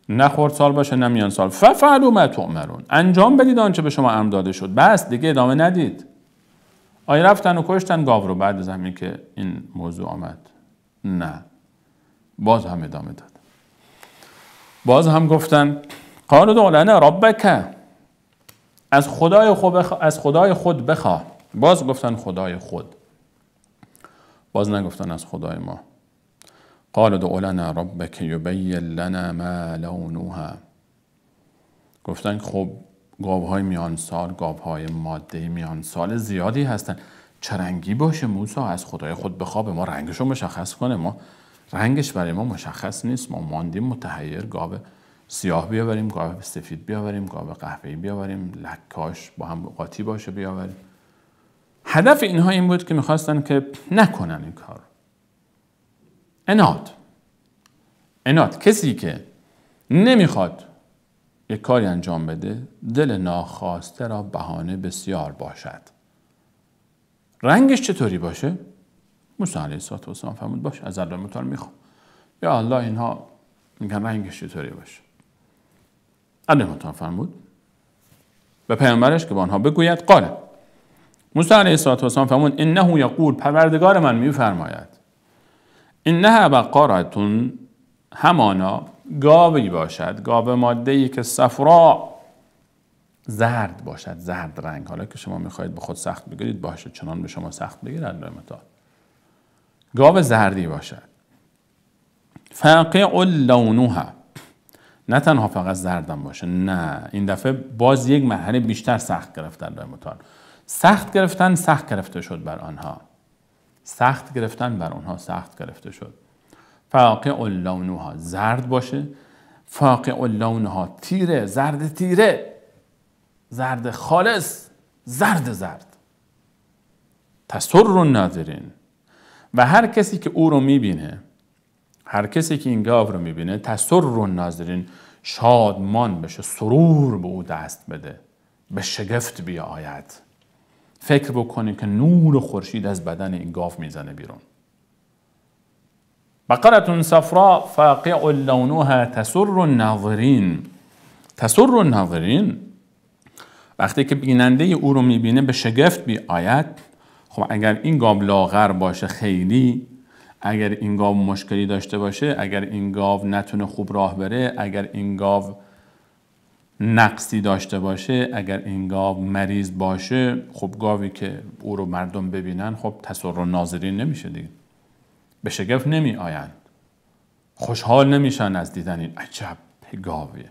S1: نه خردسال باشه نه میان سال. ففعلوا ما تؤمرون، انجام بدید آنچه به شما امر داده شد، بس دیگه ادامه ندید. آیا رفتن و کشتن گاو رو بعد از همین که این موضوع آمد؟ نه، باز هم ادامه داد. باز هم گفتن قالوا ادع لنا ربک، از خدای خود بخواه. باز گفتن خدای خود، باز نگفتن از خدای ما. قال ادع لنا ربک یبین لنا ما لونها، گفتن خب گاوهای میانسال، گاوهای ماده میانسال زیادی هستن. چه رنگی باشه موسی؟ از خدای خود بخواه ما رنگش رو مشخص کنه. ما رنگش برای ما مشخص نیست. ما ماندیم متحیر. گاو سیاه بیاوریم، گاو سفید بیاوریم، گاو قهوه‌ای بیاوریم، لکاش با هم قاطی باشه بیاوریم. هدف اینها این بود که میخواستن که نکنن این کار. عناد. کسی که نمیخواد یک کاری انجام بده، دل ناخواسته را بهانه بسیار باشد. رنگش چطوری باشه؟ موسی علیه السلام فرمود باشه، از الله متعال میخوام. یا الله اینها میگن رنگش چطوری باشه؟ الله متعال فرمود به پیامبرش که با آنها بگوید قال موسی علیه السلام فرمود انه یقول پروردگار من میفرماید انها بقرة همانا گاوی باشد، گاو ماده‌ای که صفرا زرد باشد، زرد رنگ. حالا که شما میخواهید به خود سخت بگیرید باشه، چنان به شما سخت بگیرد الله متعال. گاو زردی باشد. فاقع لونها، نه تنها فقط زردم باشه، نه این دفعه باز یک مرحله بیشتر سخت گرفتن الله متعال. سخت گرفته شد بر آنها. سخت گرفته شد. فاقع لونها زرد باشه، فاقع لونها تیره، زرد تیره، زرد خالص، زرد. تسر الناظرین، و هر کسی که او رو میبینه، هر کسی که این گاو رو میبینه، تسر الناظرین، شادمان بشه، سرور به او دست بده، به شگفت بیاید. فکر بکنید که نور خورشید از بدن این گاو میزنه بیرون. بقرة صفراء فاقع لونها تسر الناظرین. وقتی که بیننده او رو میبینه به شگفت بیاید. خب اگر این گاو لاغر باشه خیلی، اگر این گاو مشکلی داشته باشه، اگر این گاو نتونه خوب راه بره، اگر این گاو نقصی داشته باشه، اگر این گاو مریض باشه، خب گاوی که او رو مردم ببینن خب تسر الناظرین نمیشه دیگه، به شگفت نمی آیند، خوشحال نمیشن از دیدن این عجب گاویه.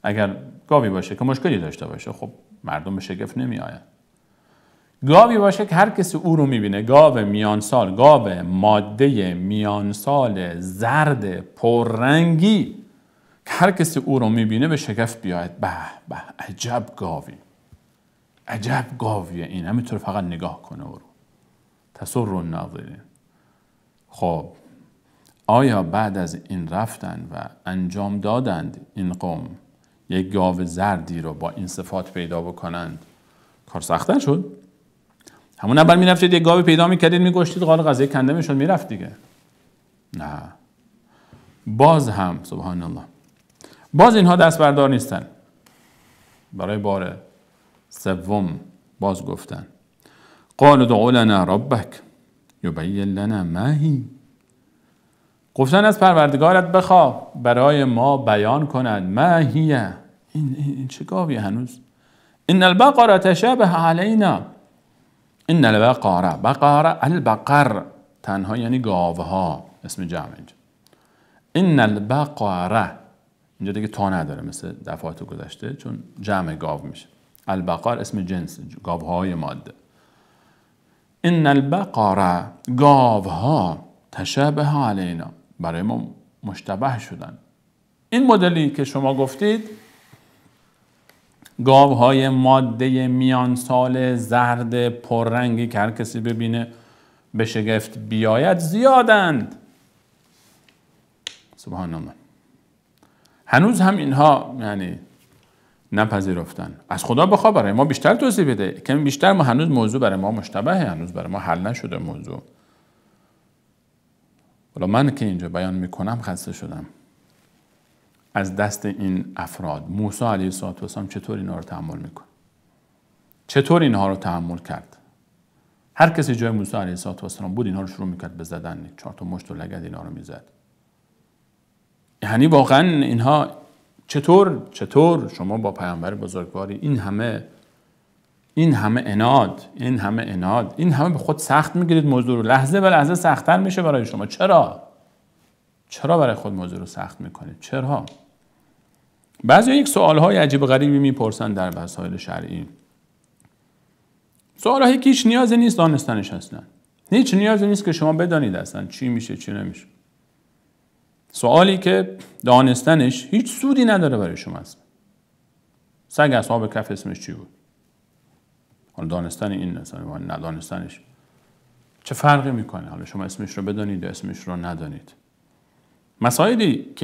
S1: اگر گاوی باشه که مشکلی داشته باشه خب مردم به شگفت نمی آیند. گاوی باشه که هر کسی او رو میبینه، گاو میانسال، گاو ماده میانسال زرد پررنگی، که هر کسی او رو میبینه به شگفت بیاید، به عجب گاویه این، نمیتونه فقط نگاه کنه او رو. تسر الناظرین. خب آیا بعد از این رفتن و انجام دادند این قوم یک گاو زردی رو با این صفات پیدا بکنند کار سخت‌تر شد؟ همون اول میرفتید یک گاو پیدا میکردید میگشتید قال قضیه کنده میشد میرفت دیگه. نه، باز هم سبحان الله، باز اینها دست بردار نیستن. برای بار سوم باز گفتن قالوا ادع لنا ربک یبین لنا ما هی. گفتن از پروردگارت بخواه برای ما بیان کند. ما هی، این چه گاوی هنوز؟ ان البقره تشابه علینا. ان البقر تنها یعنی گاوها، اسم جمع اینجا. ان البقره اینجا دیگه تا نداره مثل دفعات گذشته چون جمع گاو میشه. البقر اسم جنس، گاوهای ماده. ان البقره، گاوها، تشابه علینا، برای ما مشتبه شدن. این مدلی که شما گفتید گاوهای ماده میانسال زرد پررنگی که هر کسی ببینه به شگفت بیاید زیادند. سبحان الله. هنوز هم اینها یعنی نپذیرفتن. از خدا بخواه برای ما بیشتر توضیح بده، کمی بیشتر. ما هنوز موضوع برای ما مشتبهه، هنوز برای ما حل نشده موضوع. ولی من که اینجا بیان میکنم خسته شدم از دست این افراد. موسی علیه السلام چطور اینها رو تحمل میکنه؟ چطور اینها رو تحمل کرد؟ هر کسی جای موسی علیه السلام بود اینها رو شروع میکرد به زدن، 4 تا مشت و لگد اینها رو میزد. یعنی واقعا اینها چطور شما با پیامبر بزرگواری این همه عناد، این همه به خود سخت میگیرید موضوع رو، لحظه به لحظه سخت‌تر میشه برای شما. چرا برای خود موضوع رو سخت میکنید؟ چرا؟ بعضی یک سوالهای عجیب غریبی میپرسن در مسائل شرعی، سوالهایی که هیچ نیازی نیست دانستنش اصلا، هیچ نیازی نیست که شما بدانید اصلا چی میشه چی نمیشه، سوالی که دانستنش هیچ سودی نداره برای شما اصلا. سگ اصحاب کف اسمش چی بود؟ حالا دانستن این مثلا ندانستنش چه فرقی میکنه؟ حالا شما اسمش رو بدانید یا اسمش رو ندانید. مسائلی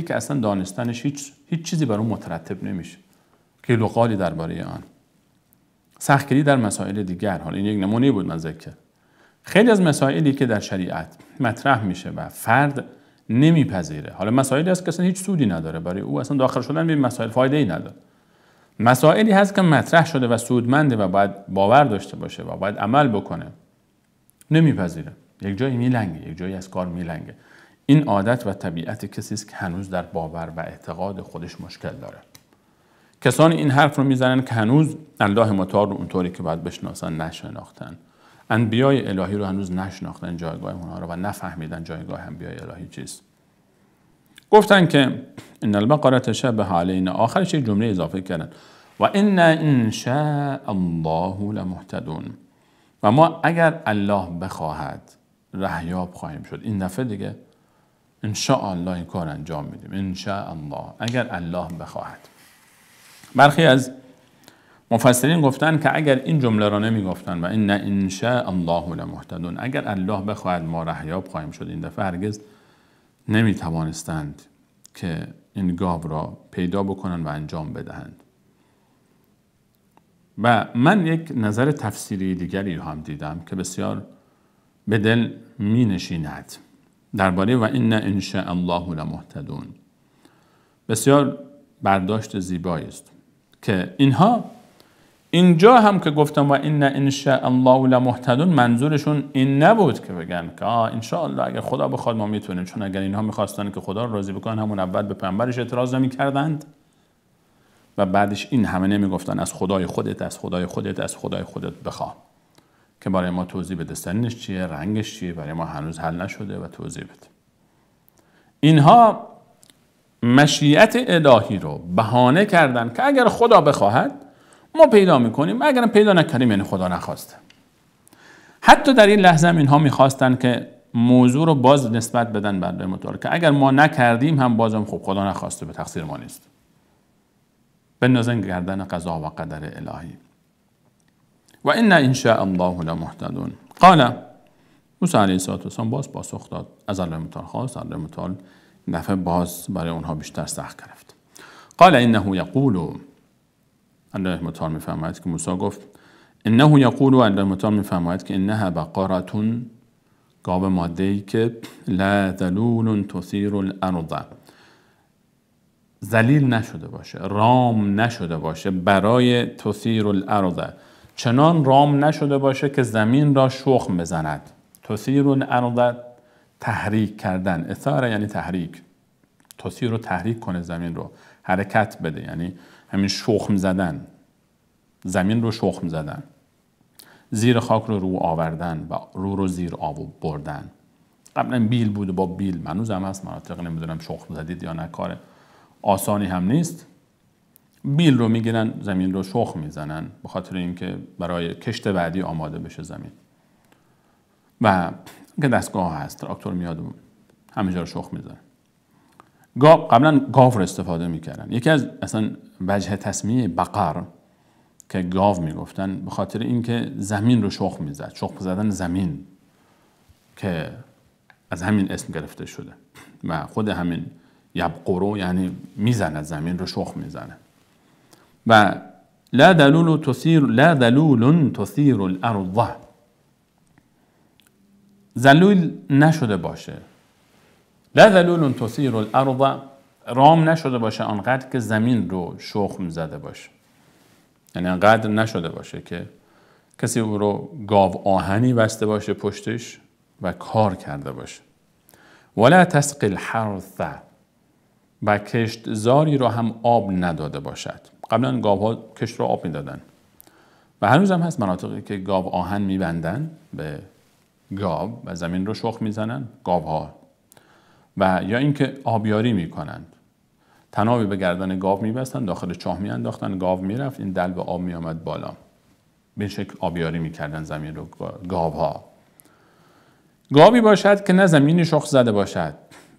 S1: که اصلا دانستنش هیچ چیزی بر اون مترتب نمیشه، که لقالی درباره آن، سختگیری در مسائل دیگر. حالا این یک نمونه بود من ذکر. خیلی از مسائلی که در شریعت مطرح میشه و فرد نمیپذیره، حالا مسائلی هست که اصلا هیچ سودی نداره برای او، اصلا داخل شدن به مسائل فایده ای نداره. مسائلی هست که مطرح شده و سودمنده و باید باور داشته باشه و باید عمل بکنه، نمیپذیره، یک جایی میلنگه، یک جایی از کار میلنگه. این عادت و طبیعت کسی است که هنوز در باور و اعتقاد خودش مشکل داره. کسانی این حرف رو میزنن که هنوز الله متعال رو اونطوری که باید بشناسن نشناختن، انبیای الهی رو هنوز نشناختن جایگاه اونها رو و نفهمیدن جایگاه انبیای الهی چیست. گفتن که ان البقره تشابه علینا، آخرش یک جمله اضافه کردن و ان شاء الله لمهتدون، و ما اگر الله بخواهد رهیاب خواهیم شد. این دفعه دیگه ان شاء الله این کار انجام میدیم، ان شاء الله، اگر الله بخواهد. برخی از مفسرین گفتن که اگر این جمله را نمیگفتن و ان شاء الله لمهتدون، اگر الله بخواهد ما رهیاب خواهیم شد، این دفعه هرگز نمیتوانستند که این گاو را پیدا بکنن و انجام بدهند. و من یک نظر تفسیری دیگری رو هم دیدم که بسیار به دل می نشیند درباره و ان شاء الله لمهتدون. بسیار برداشت زیبایی است که اینجا هم که گفتم و ان شاء الله لمهتدون، منظورشون این نبود که بگن که ان شاء الله اگر خدا بخواد ما میتونیم، چون اگر اینها میخواستن که خدا رو راضی بکنن همون اول به پیامبرش اعتراض نمیکردند و بعدش این همه نمیگفتن از خدای خودت، از خدای خودت، از خدای خودت بخواه که برای ما توضیح بده سنش چیه، رنگش چیه، برای ما هنوز حل نشده و توضیح بده. اینها مشیت الهی رو بهانه کردن که اگر خدا بخواهد ما پیدا میکنیم، اگر پیدا نکنیم یعنی خدا نخواسته. حتی در این لحظه هم اینها میخواستن که موضوع رو باز نسبت بدن به الله متعال که اگر ما نکردیم هم بازم خب خدا نخواسته، به تقصیر ما نیست، بندازن گردن قضا و قدر الهی. و ان شاء الله لمهتدون. قال موسی علیه السلام باز پاسخ داد، از الله متعال خواست، الله متعال دفعه باز برای اونها بیشتر سخت گرفت. قال انه یقول، الله متعال میفرماید که موسی گفت انه یقول، الله متعال میفرماید که انها بقره، گاو ماده‌ای که لا ذلول تثیر الارض، ذلیل نشده باشه، رام نشده باشه برای تثیر الارض، چنان رام نشده باشه که زمین را شخم بزند. تثیر الارض تحریک کردن، اثاره یعنی تحریک، تثیر رو تحریک کنه، زمین رو حرکت بده، یعنی همین شخم زدن، زمین رو شخم زدن، زیر خاک رو آوردن و رو زیر آب بردن. قبلا بیل بود و با بیل، هنوز هم هست مناطق، نمیدونم شخم زدید یا نه، کار آسانی هم نیست. بیل رو میگیرن زمین رو شخم میزنن به خاطر اینکه برای کشت بعدی آماده بشه زمین. و که دستگاه هست، تراکتور میاد و همه جا رو شخم میزنه. قبلا گاو رو استفاده میکردن. یکی از اصلا وجه تسمیه بقر که گاو میگفتن به خاطر اینکه زمین رو شخم میزد، شخم زدن زمین، که از همین اسم گرفته شده و خود همین یبقرو یعنی میزنه، زمین رو شخم میزنه. و لا دلول تثیر الارض، ذلول نشده باشه، لا ذلول تثیر الارض، رام نشده باشه آنقدر که زمین رو شخم زده باشه، یعنی آنقدر نشده باشه که کسی او رو گاو آهنی بسته باشه پشتش و کار کرده باشه. ولا تسقی الحرث، و کشتزاری رو هم آب نداده باشد. قبلا گاوها کشت رو آب میدادن و هنوز هم هست مناطقی که گاو آهن میبندن به گاو و زمین رو شخم میزنن گاوها، و یا اینکه آبیاری میکنند. طنابی به گردن گاو می‌بستن، داخل چاه می‌انداختن، گاو میرفت، این دلو آب می‌آمد بالا. به شکل آبیاری می‌کردن زمین رو گاوها. گاوی باشد که نه زمینی شخم زده باشد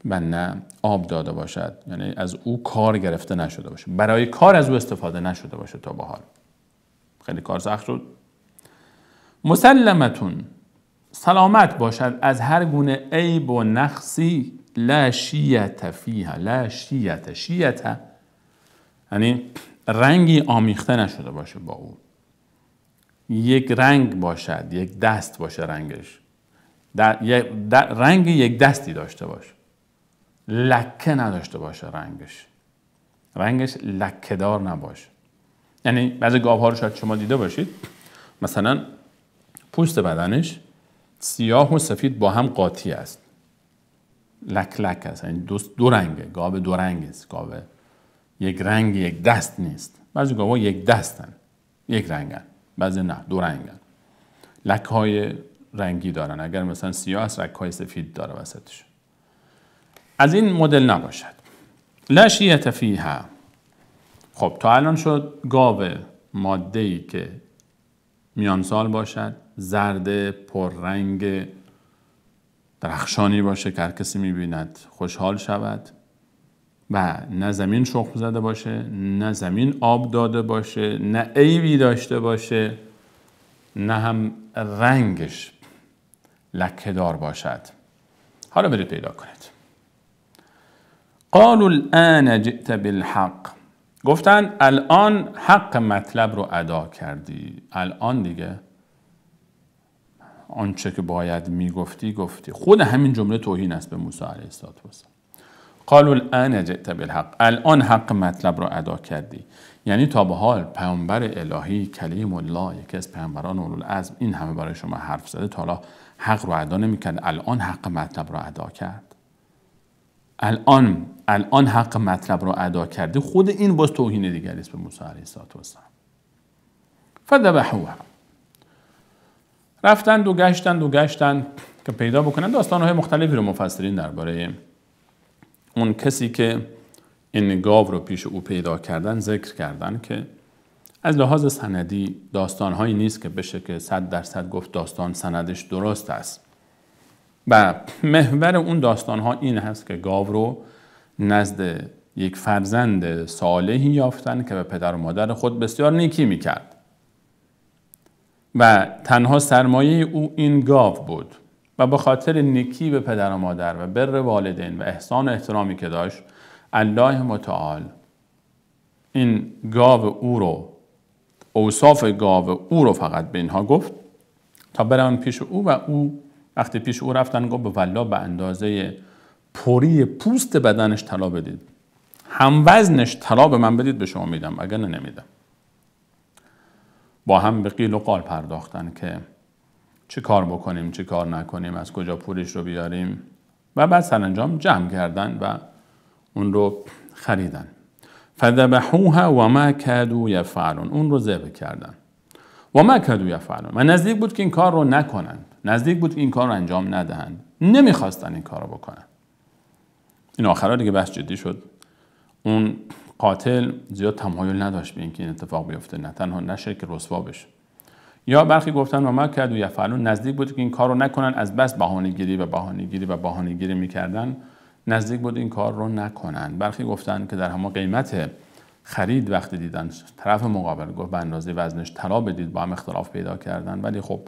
S1: و نه آب داده باشد، یعنی از او کار گرفته نشده باشه، برای کار از او استفاده نشده باشه تا به حال. خیلی کار سخت شد. مسلمتون، سلامت باشد از هر گونه عیب و نقصی، لا شیعة فیها. لا شیعة یعنی رنگی آمیخته نشده باشه با او. یک رنگ باشد، یک دست باشه رنگش، رنگ یک دستی داشته باشه، لکه نداشته باشه رنگش لکه دار نباشه. یعنی بعضی گاوها رو شاید شما دیده باشید، مثلا پوست بدنش سیاه و سفید با هم قاطی است، لک است، یعنی دو رنگه. گاو دو رنگ است، گاو یک رنگ یک دست نیست. بعضی گاوها یک دستن، یک رنگن، بعضی نه دو رنگن، لکه های رنگی دارن. اگر مثلا سیاه است لکه های سفید داره وسطش. از این مدل نباشد. لا شیعة فیها. خب تا الان شد گاو ماده‌ای که میان سال باشد، زرد پررنگ درخشانی باشه که هر کسی میبیند خوشحال شود و نه زمین شخم زده باشه، نه زمین آب داده باشه، نه عیبی داشته باشه، نه هم رنگش لکه دار باشد. حالا برید پیدا کنید. قالوا الآن جئت بالحق. گفتن الان حق مطلب رو ادا کردی. الان دیگه آنچه که باید میگفتی گفتی. خود همین جمله توهین است به موسی علیه السلام. قالوا الآن جئت بالحق. الان حق مطلب رو ادا کردی. یعنی تا به حال پیامبر الهی کلیم الله، یکی از پیامبران اولوالعزم، این همه برای شما حرف زده، تا حالا حق رو ادا نمی‌کرد. الان حق مطلب رو ادا کرد. الان حق مطلب رو ادا کردی. خود این باز توهین دیگری است به موسی علیه السلام. فذبحوها. رفتند و گشتند که پیدا بکنند. داستان‌های مختلفی رو مفسرین درباره اون کسی که این گاو رو پیش او پیدا کردن ذکر کردن که از لحاظ سندی داستان‌هایی نیست که بشه که 100% گفت داستان سندش درست است. و محور اون داستان‌ها این هست که گاو رو نزد یک فرزند صالحی یافتن که به پدر و مادر خود بسیار نیکی میکرد و تنها سرمایه او این گاو بود و به خاطر نیکی به پدر و مادر و بر والدین و احسان و احترامی که داشت، الله متعال این گاو او رو، اوصاف گاو او رو فقط به اینها گفت تا برن پیش او، و او وقتی پیش او رفتن گفت به والله به اندازه پوری پوست بدنش طلا بدید، هم وزنش طلا به من بدید، به شما میدم، اگر نمیدم. با هم به قیل و قال پرداختن که چه کار بکنیم، چه کار نکنیم، از کجا پولش رو بیاریم، و بعد سرانجام جمع کردن و اون رو خریدن. فذبحوها و ما کادوا یفعلون. اون رو ذبح کردن. و ما کادوا یفعلون. و نزدیک بود که این کار رو نکنند، نزدیک بود که این کار رو انجام ندهند، نمیخواستن این کار رو بکنن. این آخرها دیگه بحث جدی شد. اون قاتل زیاد تمایل نداشت به اینکه این اتفاق بیفته، نه تنها نشه که رسوا بشه. یا برخی گفتن و ما کادوا یفعلون، نزدیک بود که این کار رو نکنن، از بس بهانه‌گیری میکردن، نزدیک بود این کار رو نکنن. برخی گفتن که در همون قیمت خرید وقتی دیدن طرف مقابل گفت به اندازه وزنش طلا بدید، با هم اختلاف پیدا کردن، ولی خب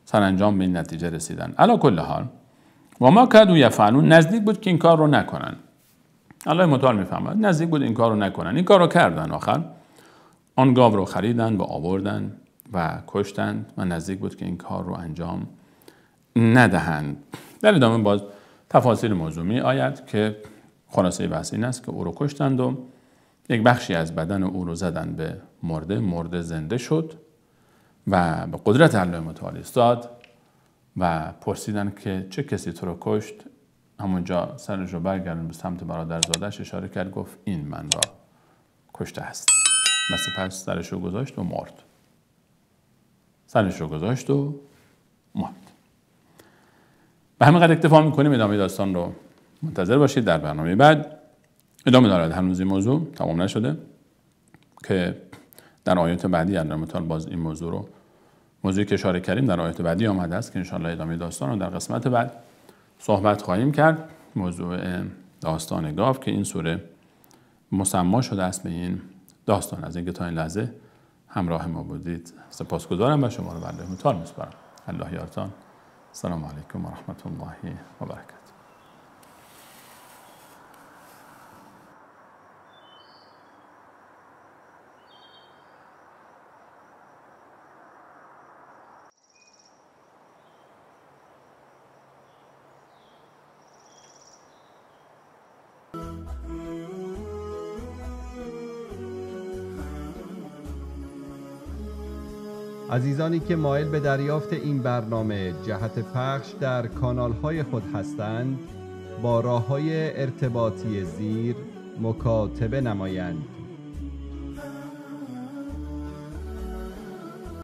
S1: سرانجام به این نتیجه رسیدن. علی کل حال و ما کادوا یفعلون، نزدیک بود که این کار رو نکنن. الله متعال میفهمد نزدیک بود این کار رو نکنن. این کار رو کردن. آخر آن گاو رو خریدن و آوردن و کشتند و نزدیک بود که این کار رو انجام ندهند. در ادامه باز تفاصیل موضوع می آید که خلاصه بحث این است که او رو کشتند و یک بخشی از بدن او رو زدن به مرده زنده شد و به قدرت الله متعال ایستاد و پرسیدن که چه کسی تو رو کشت؟ همونجا سرش رو برگردون به سمت برادرزادش اشاره کرد، گفت این من را کشته است. و سپس سرش رو گذاشت و مرد. به همین قدر اکتفا میکنیم. ادامه داستان رو منتظر باشید در برنامه بعد. ادامه دارد. هنوز این موضوع تمام نشده که در آیات بعدی اندر مطال باز این موضوعی که اشاره کردیم در آیات بعدی آمده است که انشاءالله ادامه داستان رو در قسمت بعد صحبت خواهیم کرد. موضوع داستان گاو که این سوره مسما شده است به این داستان. از اینکه تا این لحظه همراه ما بودید سپاسگزارم و شما رو به الله متعال میسپارم. الله یارتان. السلام علیکم و رحمت الله و برکاته.
S2: عزیزانی که مایل به دریافت این برنامه جهت پخش در کانال‌های خود هستند با راه‌های ارتباطی زیر مکاتبه نمایند.